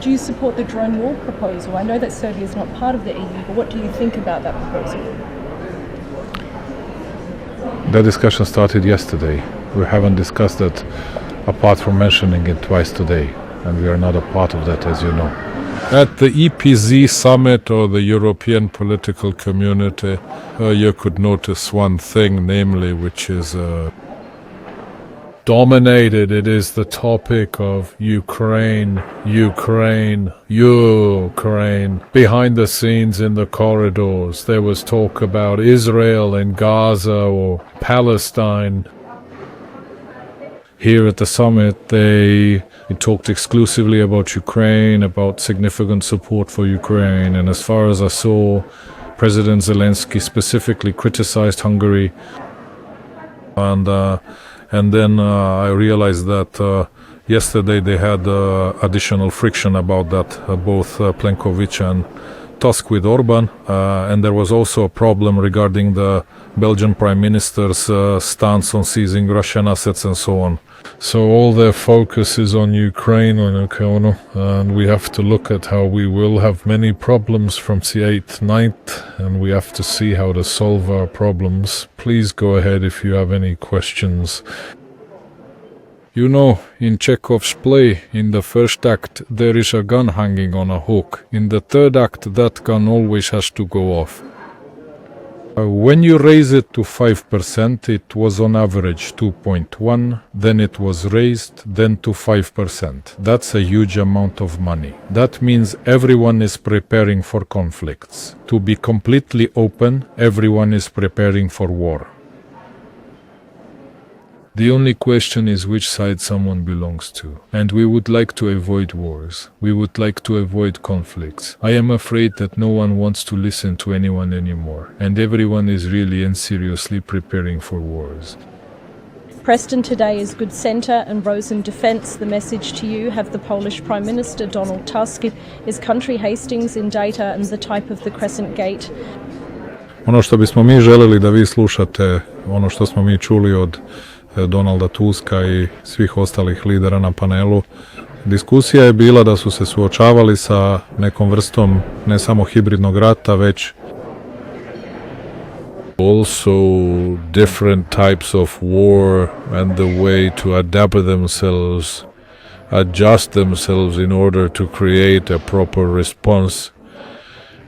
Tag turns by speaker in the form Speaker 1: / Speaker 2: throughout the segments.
Speaker 1: Do you support the drone war proposal? I know that Serbia is not part of the EU, but what do you think about that proposal?
Speaker 2: The discussion started yesterday. We haven't discussed it apart from mentioning it twice today, and we are not a part of that, as you know. At the EPZ summit, or the European Political Community, you could notice one thing, namely, which is dominated. It is the topic of Ukraine. Behind the scenes in the corridors, there was talk about Israel and Gaza or Palestine. Here at the summit, they talked exclusively about Ukraine, about significant support for Ukraine, and as far as I saw, President Zelensky specifically criticized Hungary. And then I realized that yesterday they had additional friction about that, both Plenković and Tusk with Orban, and there was also a problem regarding the Belgian Prime Minister's stance on seizing Russian assets and so on. So all their focus is on Ukraine, and we have to look at how we will have many problems from the 8th, 9th, and we have to see how to solve our problems. Please go ahead if you have any questions. You know, in Chekhov's play, in the first act, there is a gun hanging on a hook. In the third act, that gun always has to go off. When you raise it to 5%, it was on average 2.1, then it was raised, then to 5%. That's a huge amount of money. That means everyone is preparing for conflicts. To be completely open, everyone is preparing for war. The only question is which side someone belongs to. And we would like to avoid wars. We would like to avoid conflicts. I am afraid that no one wants to listen to anyone anymore. And everyone is really and seriously preparing for wars.
Speaker 1: Preston today is good centre and rose in defence. The message to you have the Polish Prime Minister Donald Tusk. Is country Hastings in data and the type of the Crescent Gate?
Speaker 2: Ono što bismo mi želeli da vi slušate, ono što smo mi čuli od Donalda Tuska i svih ostalih lidera na panelu. Diskusija je bila da su se suočavali sa nekom vrstom ne samo hibridnog rata, već also different types of war and the way to adapt themselves, adjust themselves in order to create a proper response.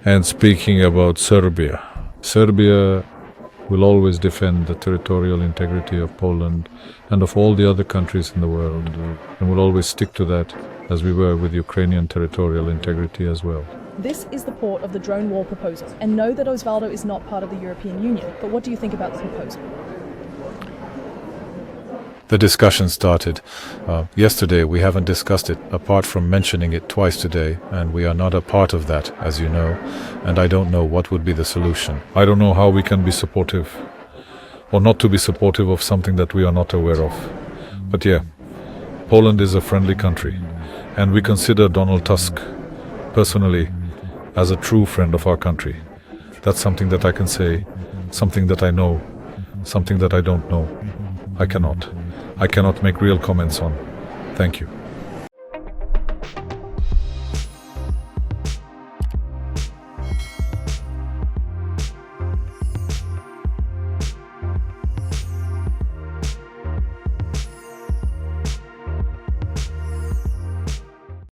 Speaker 2: And speaking about Serbia, Serbia will always defend the territorial integrity of Poland and of all the other countries in the world, and will always stick to that, as we were with Ukrainian territorial integrity as well.
Speaker 1: This is the port of the drone war proposal, and know that Osvaldo is not part of the European Union. But what do you think about the proposal?
Speaker 2: The discussion started yesterday. We haven't discussed it apart from mentioning it twice today, and we are not a part of that, as you know, and I don't know what would be the solution. I don't know how we can be supportive or not to be supportive of something that we are not aware of. But yeah, Poland is a friendly country, and we consider Donald Tusk personally as a true friend of our country. That's something that I can say, something that I know, something that I don't know. I cannot make real comments on. Thank you.